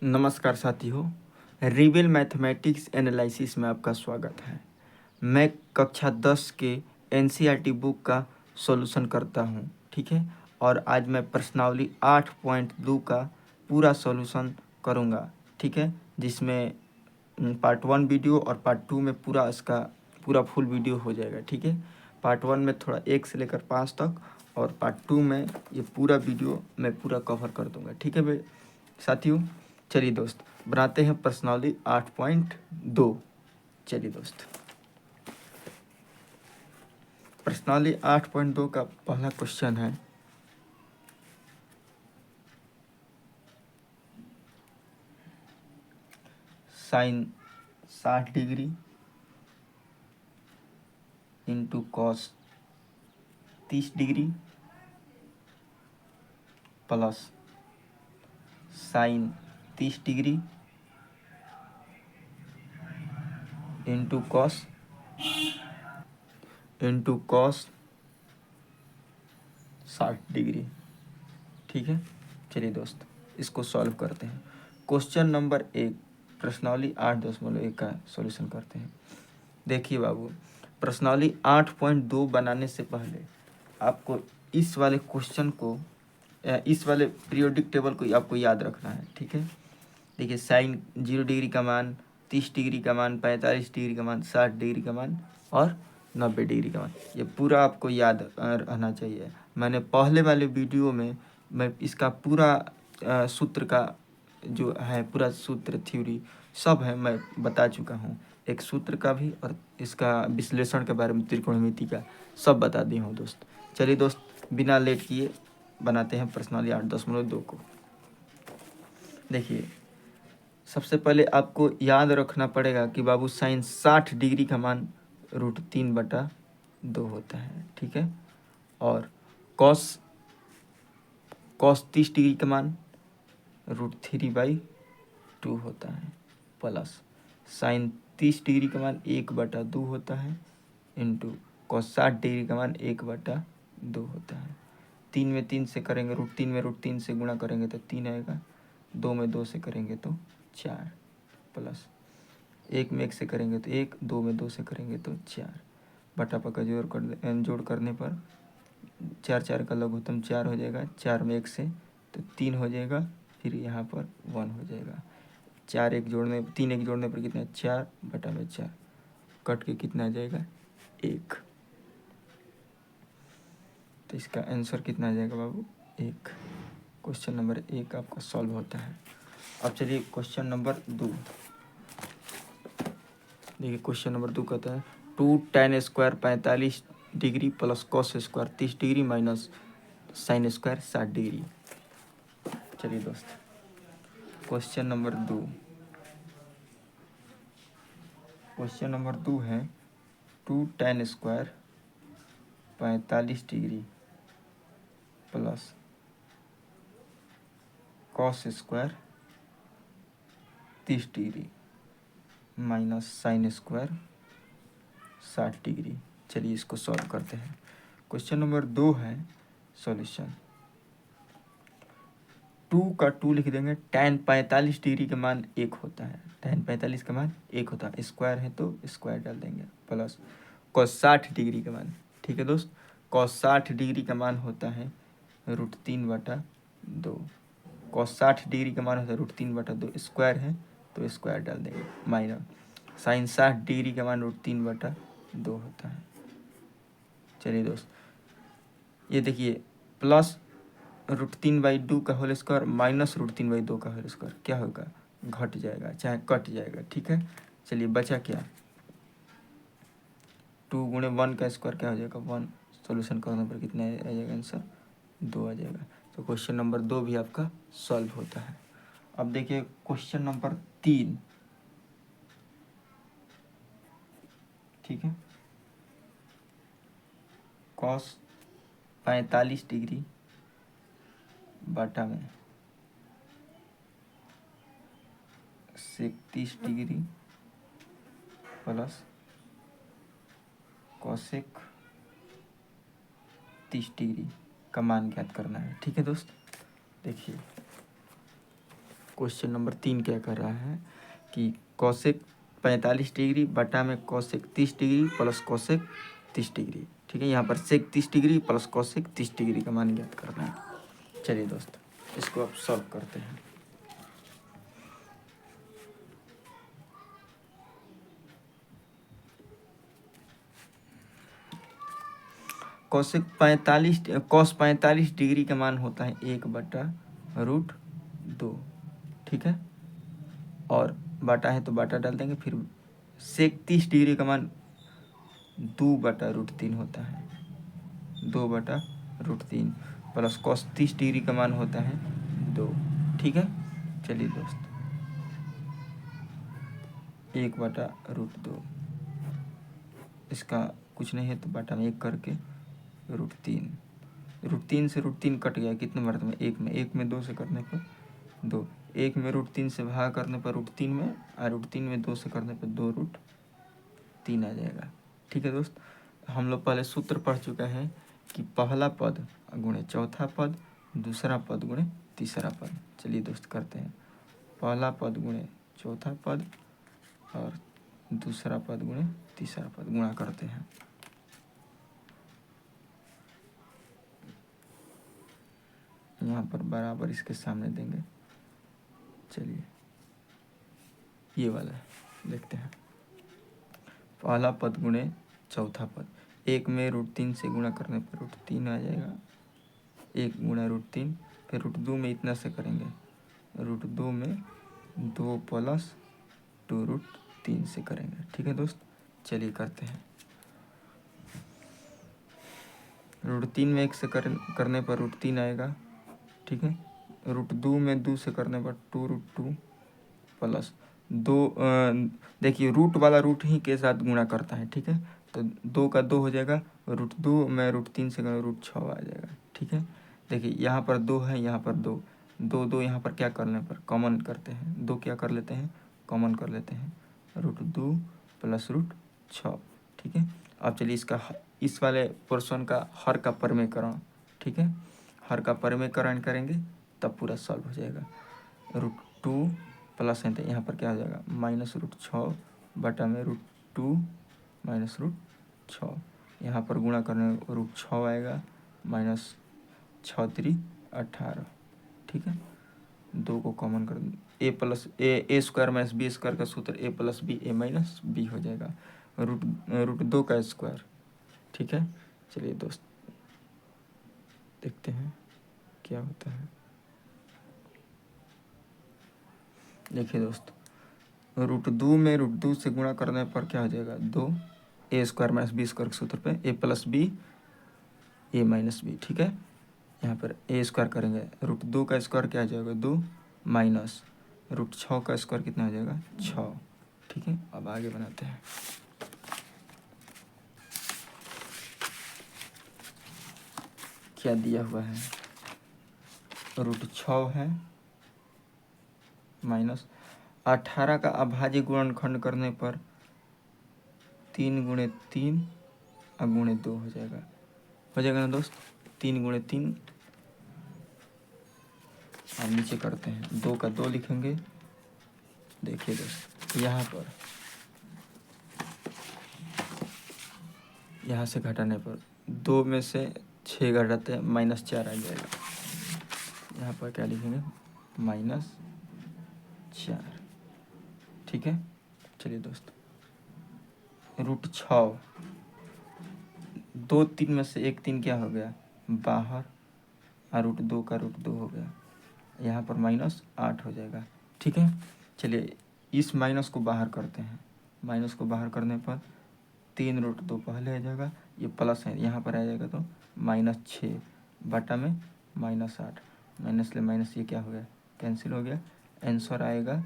नमस्कार साथियों, रिवेल mathematics analysis में आपका स्वागत है। मैं कक्षा 10 के एनसीईआरटी बुक का सॉल्यूशन करता हूं, ठीक है। और आज मैं प्रश्नावली 8.2 का पूरा सॉल्यूशन करूंगा, ठीक है, जिसमें पार्ट 1 वीडियो और पार्ट 2 में पूरा इसका पूरा फुल वीडियो हो जाएगा, ठीक है। पार्ट 1 में थोड़ा 1 से लेकर 5 तक और पार्ट 2 में ये पूरा वीडियो मैं पूरा कवर कर दूंगा, ठीक है भाई साथियों। चलिए दोस्त, बनाते हैं प्रश्नावली 8.2। चलिए दोस्त, प्रश्नावली 8.2 का पहला क्वेश्चन है, sine 60 degree into cos 30 degree plus sine 30 degree into cos 60 degree, ठीक है। चलिए दोस्त, इसको सॉल्व करते हैं। क्वेश्चन नंबर 1 प्रश्नावली 8.1 का सॉल्यूशन करते हैं। देखिए बाबू, प्रश्नावली 8.2 बनाने से पहले आपको इस वाले क्वेश्चन को इस वाले पीरियोडिक टेबल को आपको याद रखना है, ठीक है। देखिए, साइन 0 डिग्री का मान, 30 डिग्री का मान, 45 डिग्री का मान, 60 डिग्री का मान और 90 डिग्री का मान, ये पूरा आपको याद रहना चाहिए। मैंने पहले वाले वीडियो में मैं इसका पूरा सूत्र का जो है, पूरा सूत्र थ्योरी सब है मैं बता चुका हूँ। एक सूत्र का भी और इसका विश्लेषण के बारे में, त्रिकोणमिति का सब बता दिया हूँ दोस्त। चलिए दोस्त, बिना लेट किए बनाते हैं प्रश्नावली 8.2 को। देखिए, सबसे पहले आपको याद रखना पड़ेगा कि बाबू साइन 60 डिग्री का मान √3/2 होता है, ठीक है। और कॉस 30 डिग्री का मान √3/2 होता है प्लस साइन 30 डिग्री का मान 1/2 होता है इंटू कॉस 60 डिग्री का मान 1/2 होता है। 3 में 3 से करेंगे, √3 में √3 से गुणा करेंगे तो 3 आएगा, 2 में 2 से करेंगे तो 4 प्लस 1 में 1 से करेंगे तो 1, 2 में 2 से करेंगे तो 4, बटा पका जोड़ करने पर 4 4 का लघुत्तम 4 हो जाएगा, 4 में 1 से तो 3 हो जाएगा, फिर यहाँ पर 1 हो जाएगा। 3 1 जोड़ने पर कितना, 4 बटा में 4 कट के कितना आ जाएगा, 1। तो इसका आंसर कितना आ जाएगा बाबू, 1। क्वेश्चन नंबर 1 आपका सॉल्व होता है। अब चलिए क्वेश्चन नंबर 2। देखिए, क्वेश्चन नंबर 2 कहता है 2 tan square 45 degree plus cos square 30 degree minus sine square 60 degree. चलिए दोस्त, क्वेश्चन नंबर 2 है 2 tan square 45 degree plus cos square 30 degree minus sine square 60 degree. चलिए इसको सॉल्व करते हैं। क्वेश्चन नंबर 2 है सॉल्यूशन। 2 का 2 लिख देंगे, tan 45 डिग्री का मान 1 होता है, tan 45 का मान 1 होता है, स्क्वायर है तो स्क्वायर डाल देंगे प्लस cos 60 डिग्री का मान, ठीक है दोस्त। cos 60 डिग्री का मान होता है √3/2, cos 60 डिग्री का मान होता है √3/2, स्क्वायर है तो स्क्वायर डाल देंगे माइनस साइन 60 डिग्री का मान √3/2 होता है। चलिए दोस्त, ये देखिए, प्लस √3/2 का होल स्क्वायर माइनस √3/2 का होल स्क्वायर क्या होगा, घट जाएगा, चाहे कट जाएगा, ठीक है। चलिए बचा क्या, 2 गुणे 1 का स्क्वायर क्या हो जाएगा, 1। सॉल्यूशन करने पर कितना आ जाएगा आंसर, 2 आ जाएगा। तो क्वेश्चन नंबर 2 भी आपका सॉल्व होता है। अब देखिए क्वेश्चन नंबर 3, ठीक है। कॉस 45 डिग्री बटा में sec 30 degree plus cosec 30 degree का मान ज्ञात करना है, ठीक है दोस्त। देखिए क्वेश्चन नंबर 3 क्या कर रहा है कि कोसेक 45 डिग्री बटा में cosec 30 degree plus cosec 30 degree. ठीक है, यहाँ पर सेक 30 डिग्री प्लस कोसेक 30 डिग्री का मान ज्ञात करना है। चलिए दोस्त, इसको अब सॉल्व करते हैं। कोसेक 45 कॉस 45 डिग्री का मान होता है 1/√2। ठीक है, और बाटा है तो बाटा डाल देंगे। फिर सेक 30 डिग्री का मान 2/√3 होता है, 2/√3 प्लस कॉस 30 डिग्री का मान होता है 2। ठीक है, चलिए दोस्त, 1/√2, इसका कुछ नहीं है तो बाटा में 1 करके √3, √3 से √3 कट गया, कितने बार में 1 में 2 से करने पर 2, 1 में √3 से भाग करने पर √3 में, और √3 में 2 से करने पर 2√3 आ जाएगा। ठीक है दोस्त, हम लोग पहले सूत्र पढ़ चुका है कि पहला पद गुणे चौथा पद, दूसरा पद गुणे तीसरा पद। चलिए दोस्त करते हैं, पहला पद गुणे चौथा पद और दूसरा पद गुणे तीसरा पद, गुणा करते हैं। यहाँ पर बराबर इसके सामने देंगे। चलिए ये वाला देखते हैं, पहला पद गुणे चौथा पद, 1 में √3 से गुणा करने पर √3 आ जाएगा, 1 गुणा √3, फिर √2 में इतना से करेंगे, √2 में 2 प्लस 2√3 से करेंगे। ठीक है दोस्त, चलिए करते हैं। √3 में 1 से करने पर √3 आएगा। ठीक है, √2 में 2 से करने पर 2√2 प्लस 2, देखिए रूट वाला रूट ही के साथ गुणा करता है। ठीक है, तो 2 का 2 हो जाएगा, √2 में √3 से करें √6 आ जाएगा। ठीक है, देखिए यहाँ पर 2 है, यहाँ पर 2, 2 यहाँ पर क्या करने पर कॉमन करते हैं, 2 क्या कर लेते हैं, कॉमन कर लेते हैं, √2 प्लस √6। ठीक है, अब चलिए इसका इस वाले पोर्शन का हर का परिमेयकरण, ठीक है, हर का परिमेयकरण करेंगे तब पूरा सॉल्व हो जाएगा। √2 प्लस है तो यहाँ पर क्या हो जाएगा, -√6 बटा में √2 माइनस √6, यहाँ पर गुणा करने √6 आएगा, -6×3 18। ठीक है, 2 को कॉमन कर, a² माइनस b² का सूत्र a plus B a minus B हो जाएगा, √2 का स्क्वायर। ठीक है, चलिए दोस्त देखते हैं क्या होता है। देखिए दोस्त, √2 में √2 से गुणा करने पर क्या हो जाएगा, 2, a² माइनस b² के सूत्र पे a plus B a minus B. ठीक है, यहाँ पर a² करेंगे, √2 का स्क्वायर क्या हो जाएगा 2, माइनस √6 का स्क्वायर कितना हो जाएगा 6। ठीक है, अब आगे बनाते हैं। क्या दिया हुआ है, √6 है, माइनस 18 का अभाज्य गुणनखंड करने पर 3 × 3 और गुणे 2 हो जाएगा ना दोस्त, 3 × 3। अब नीचे करते हैं, 2 का 2 लिखेंगे। देखिए दोस्त, यहाँ पर यहाँ से घटाने पर 2 में से 6 घटाते हैं -4 आ जाएगा। यहाँ पर क्या लिखेंगे, -4। ठीक है, चलिए दोस्त, √6, 2 3 में से 1 3 क्या हो गया बाहर, और √2 का √2 हो गया, यहाँ पर -8 हो जाएगा। ठीक है, चलिए इस माइनस को बाहर करते हैं, माइनस को बाहर करने पर 3√2 पहले आ जाएगा, ये प्लस है यहाँ पर आ जाएगा तो -6 बटा में -8, माइनस ले माइनस ये क्या हो गया, कैंसिल हो गया। आंसर आएगा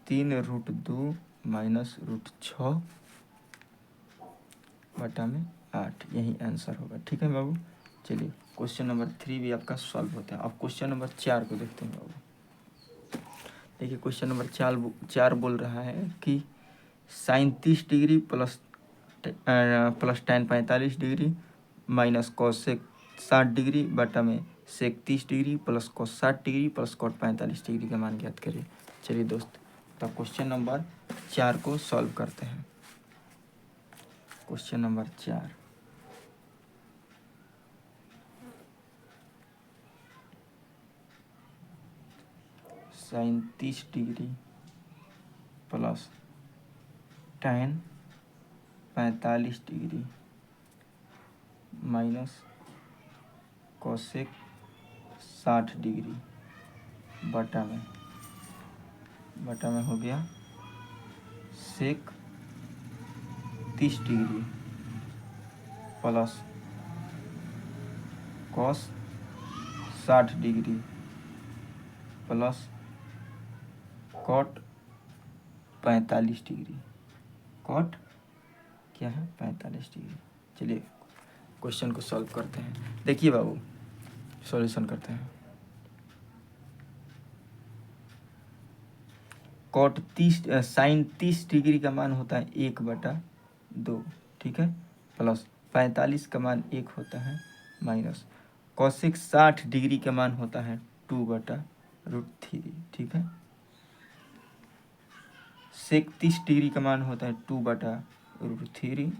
3√2 माइनस √6 बटा में 8, यही आंसर होगा। ठीक है बाबू, चलिए क्वेश्चन नंबर 3 भी आपका सॉल्व होता है। अब क्वेश्चन नंबर 4 को देखते हैं बाबू। देखिए क्वेश्चन नंबर 4 बोल रहा है कि sin 30 degree plus tan 45 degree minus cosec 60 degree बटा में sec 30 degree plus cos 60 degree plus cot 45 degree का मान ज्ञात करिए। चलिए दोस्त, तो क्वेश्चन नंबर 4 को सॉल्व करते हैं। Question number 4, sine 30 degree plus tan 45 degree minus cosec 60 degree बटा में हो गया sec 30 degree plus cos 60 degree plus cot 45 degree. Cot क्या है? 45 डिग्री। चलिए क्वेश्चन को सॉल्व करते हैं। देखिए बाबू, सॉल्यूशन करते हैं। कॉट 30 साइन 30 डिग्री का मान होता है 1/2, ठीक है, प्लस 45 का मान 1 होता है माइनस कॉसेक 60 डिग्री का मान होता है 2/√3, ठीक है। सेक 30 डिग्री का मान होता है 2/√3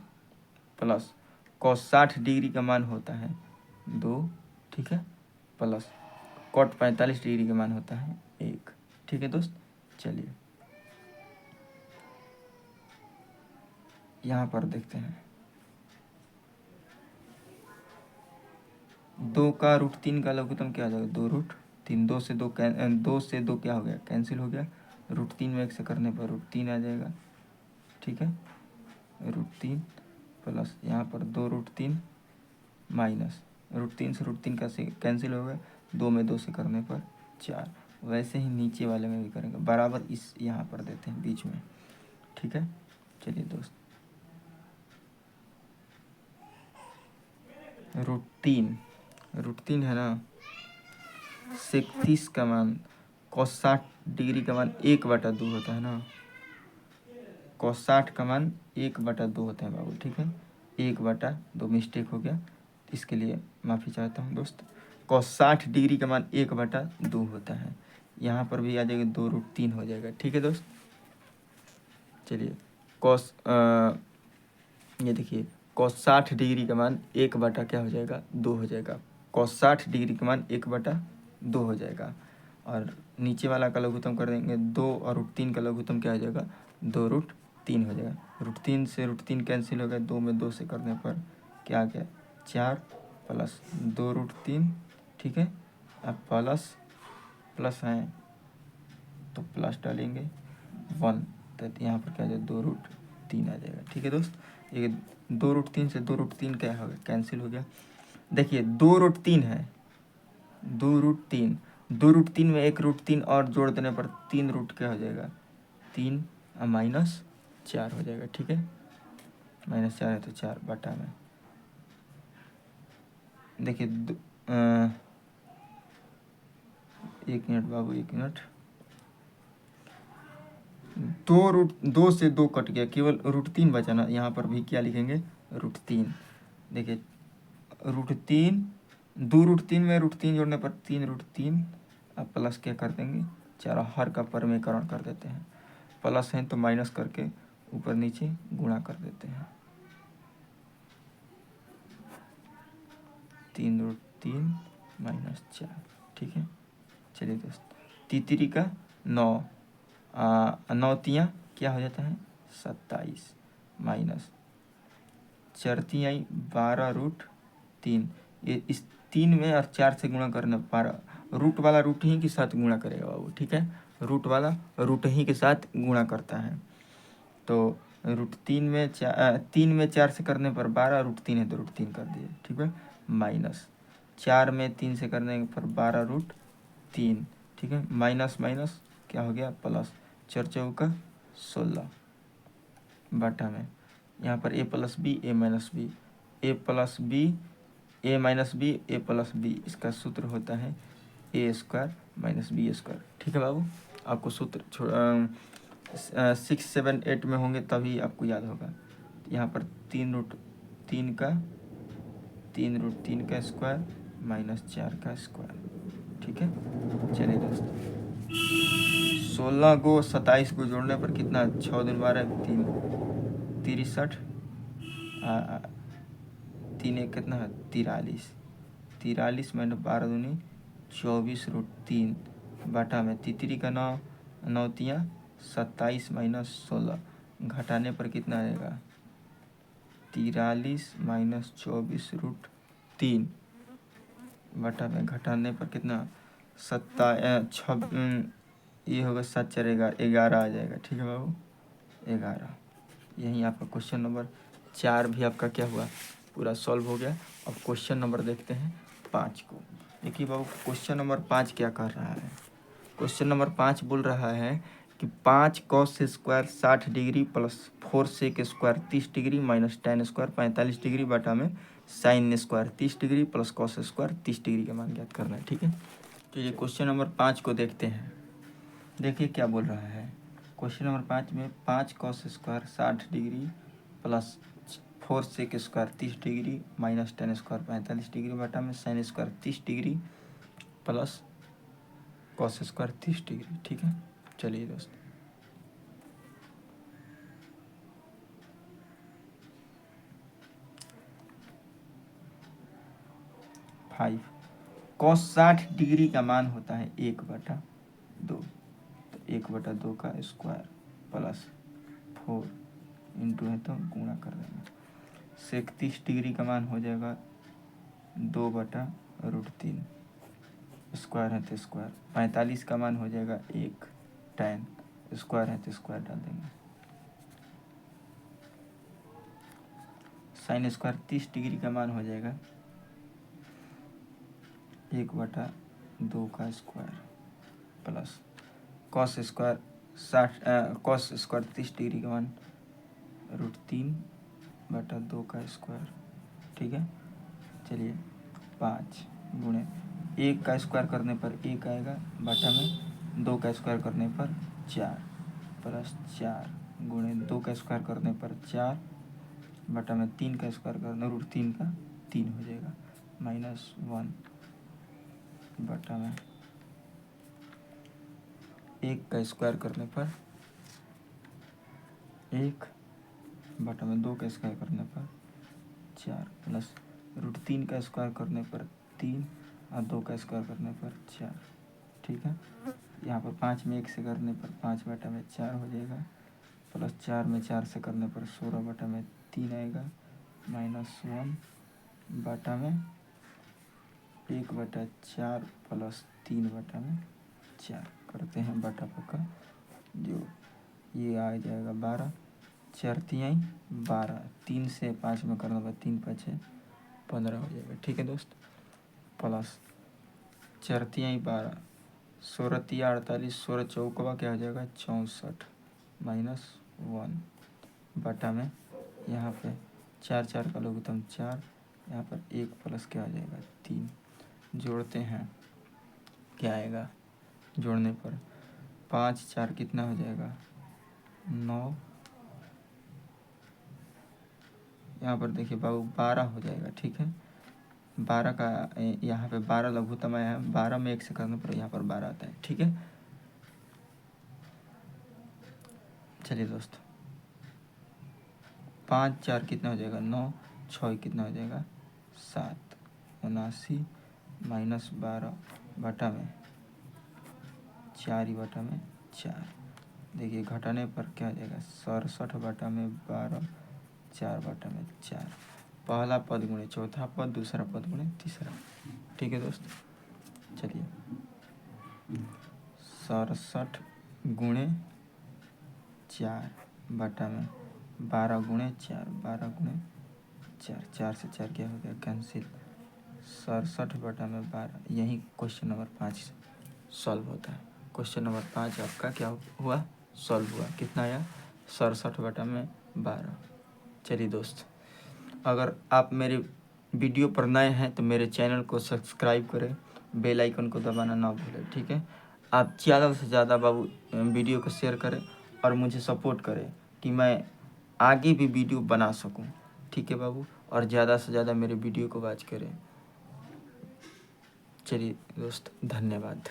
प्लस कॉस 60 डिग्री का मान होता है 2, ठीक है, प्लस कॉट 45 डिग्री का मान होता है 1, ठीक है दोस्त। चलिए यहाँ पर देखते हैं, 2 का √3 का लघुत्तम क्या आ जाएगा? 2√3। 2 से 2 क्या हो गया? कैंसिल हो गया। √3 में 1 से करने पर √3 आ जाएगा, ठीक है। √3 प्लस यहाँ पर 2√3 माइनस √3 से √3 का से कैंसिल हो गया। 2 में 2 से करने पर 4। वैसे ही नीचे वाले में भी करेंगे, बराबर इस यहाँ पर देते हैं बीच में, ठीक है। चलिए दोस्त, √3 है ना, सेक 30 का मान कॉस 60 डिग्री का मान 1/2 होता है ना। कॉस 60 का मान 1/2 होता है बाबू, ठीक है। 1/2 मिस्टेक हो गया, इसके लिए माफ़ी चाहता हूँ दोस्त। कॉस 60 डिग्री का मान 1/2 होता है। यहाँ पर भी आ जाएगा 2√3 हो जाएगा, ठीक है दोस्त। चलिए कॉस ये देखिए, कॉस 60 डिग्री का मान 1/ क्या हो जाएगा? 2 हो जाएगा। कॉस 60 डिग्री का मान 1/2 हो जाएगा। और नीचे वाला का लघुत्तम कर देंगे 2 और √3 का लघुत्तम क्या हो जाएगा? 2√3 हो जाएगा। √3 से √3 कैंसिल हो गया। 2 में 2 से करने पर क्या आ गया? 4 प्लस 2√3, ठीक है। अब प्लस हैं तो प्लस डालेंगे 1, तो यहाँ पर क्या आ जाएगा? 2√3 आ जाएगा, ठीक है दोस्त। ये 2√3 से 2√3 क्या हो गया? कैंसिल हो गया। देखिए 2√3 है, 2√3 में 1√3 और जोड़ देने पर 3 क्या हो जाएगा? 3 -4 हो जाएगा, ठीक है। -4 है तो 4 बटा में। देखिए 1 मिनट बाबू, 1 मिनट। 2 से 2 कट गया, केवल √3 बचा ना। यहाँ पर भी क्या लिखेंगे? √3। देखिए √3, 2√3 में √3 जोड़ने पर 3√3। अब प्लस क्या कर देंगे? चारों हर का परमीकरण कर देते हैं। प्लस है तो माइनस करके ऊपर नीचे गुणा कर देते हैं। 3√3 -4, ठीक है। चलिए दोस्त, तीतरी का 9, 9 तियाँ क्या हो जाता है? 27 माइनस चरती आई 12√3। ये इस 3 में और 4 से गुणा करना, 12 रूट वाला रूट ही के साथ गुणा करेगा बाबू, ठीक है। रूट वाला रूट ही के साथ गुणा करता है। तो √3 में 3 में 4 से करने पर 12, √3 है तो √3 कर दिए, ठीक है। माइनस 4 में 3 से करने पर 12√3, ठीक है। माइनस माइनस क्या हो गया? प्लस 4 चौका 16 बटा में यहाँ पर a + b a - b, a + b a - b a + b, इसका सूत्र होता है a² - b², ठीक है बाबू। आपको सूत्र 6, 7, 8 में होंगे तभी आपको याद होगा। यहाँ पर 3√3 का स्क्वायर -4 का स्क्वायर। ठीक है, चलिए दोस्त, 16 को 27 को जोड़ने पर कितना, 6 दूनी 12, 3 63, 3 एक कितना है 43, 43 में 12 दूनी 24√3 बटा में तितरी का 9, 9 तियाँ 27 - 16 घटाने पर कितना आएगा, 43 - 24√3 बटा में घटाने पर कितना, ये होगा 7 4 11 आ जाएगा। ठीक है बाबू, 11। यहीं आपका क्वेश्चन नंबर 4 भी आपका क्या हुआ, पूरा सॉल्व हो गया। अब क्वेश्चन नंबर देखते हैं 5 को। देखिए बाबू, क्वेश्चन नंबर 5 क्या कर रहा है। क्वेश्चन नंबर 5 बोल रहा है कि 5 cos square 60 degree plus 4 sec square 30 degree minus tan square 45 degree बटा में sine square 30 degree plus cos square 30 degree का मान ज्ञात करना है। ठीक है, तो ये क्वेश्चन नंबर 5 को देखते हैं। देखिए क्या बोल रहा है क्वेश्चन नंबर 5 में, 5 cos square 60 degree plus 4 sec square 30 degree minus tan square 45 degree बटा में sine square 30 degree plus cos square 30 degree. ठीक है, चलिए दोस्त, फाइव कॉस 60 डिग्री का मान होता है 1/2, तो 1/2 का स्क्वायर प्लस 4 इंटू है तो गुणा कर देंगे, सेक 30 डिग्री का मान हो जाएगा 2/√3 स्क्वायर है तो स्क्वायर, 45 का मान हो जाएगा 1, tan स्क्वायर है तो स्क्वायर डाल देंगे, साइन स्क्वायर 30 डिग्री का मान हो जाएगा 1/2 का square plus cos square 30 degree का मान √3/2 का स्क्वायर। ठीक है, चलिए 5 गुणे 1 का स्क्वायर करने पर 1 आएगा बटा में 2 का स्क्वायर करने पर 4 प्लस 4 गुणे 2 का स्क्वायर करने पर 4 बटा में 3 का स्क्वायर करना √3 का 3 हो जाएगा -1 बटा में 1 का स्क्वायर करने पर 1 बटा में 2 का स्क्वायर करने पर 4 प्लस √3 का स्क्वायर करने पर 3 और 2 का स्क्वायर करने पर 4। ठीक है, यहाँ पर 5 में 1 से करने पर 5 बटा में 4 हो जाएगा प्लस 4 में 4 से करने पर 16 बटा में 3 आएगा -1 बटा में 1/4 प्लस 3 बटा में 4 करते हैं बटा पक्का, जो ये आ जाएगा 12, 4 तिहाई 12, 3 से 5 में करना पर 3 5 15 हो जाएगा। ठीक है दोस्त, प्लस 4 तिहाई 12, 16 तिया 48, 16 चौकवा क्या हो जाएगा 64 -1 बटा में यहाँ पे 4 4 का लघुत्तम 4, यहाँ पर 1 प्लस क्या आ जाएगा 3, जोड़ते हैं क्या आएगा, जोड़ने पर 5 4 कितना हो जाएगा 9, यहाँ पर देखिए बाबू 12 हो जाएगा। ठीक है, 12 का यहाँ पे 12 लघुत्तम आया है, 12 में 1 से करने पर यहाँ पर 12 आता है। ठीक है, चलिए दोस्त, 5 4 कितना हो जाएगा 9, 6 कितना हो जाएगा 7, 79 -12 बटा में 4 ही बटा में 4। देखिए घटाने पर क्या हो जाएगा 67 बटा में 12, 4 बटा में 4, पहला पद गुणे चौथा पद, दूसरा पद गुणे तीसरा। ठीक है दोस्त, चलिए 67 गुणे 4 बटा में 12 गुणे 4, 12 गुणे 4, 4 से 4 क्या हो गया कैंसिल, 67 बटा में 12। यही क्वेश्चन नंबर 5 सॉल्व होता है। क्वेश्चन नंबर 5 आपका क्या हुआ, सॉल्व हुआ। कितना आया 67 बटा में 12। चलिए दोस्त, अगर आप मेरे वीडियो पर नए हैं तो मेरे चैनल को सब्सक्राइब करें, बेल आइकन को दबाना ना भूलें। ठीक है, आप ज़्यादा से ज़्यादा बाबू वीडियो को शेयर करें और मुझे सपोर्ट करें कि मैं आगे भी वीडियो बना सकूं। ठीक है बाबू, और ज़्यादा से ज़्यादा मेरे वीडियो को वॉच करें। चलिए दोस्त, धन्यवाद।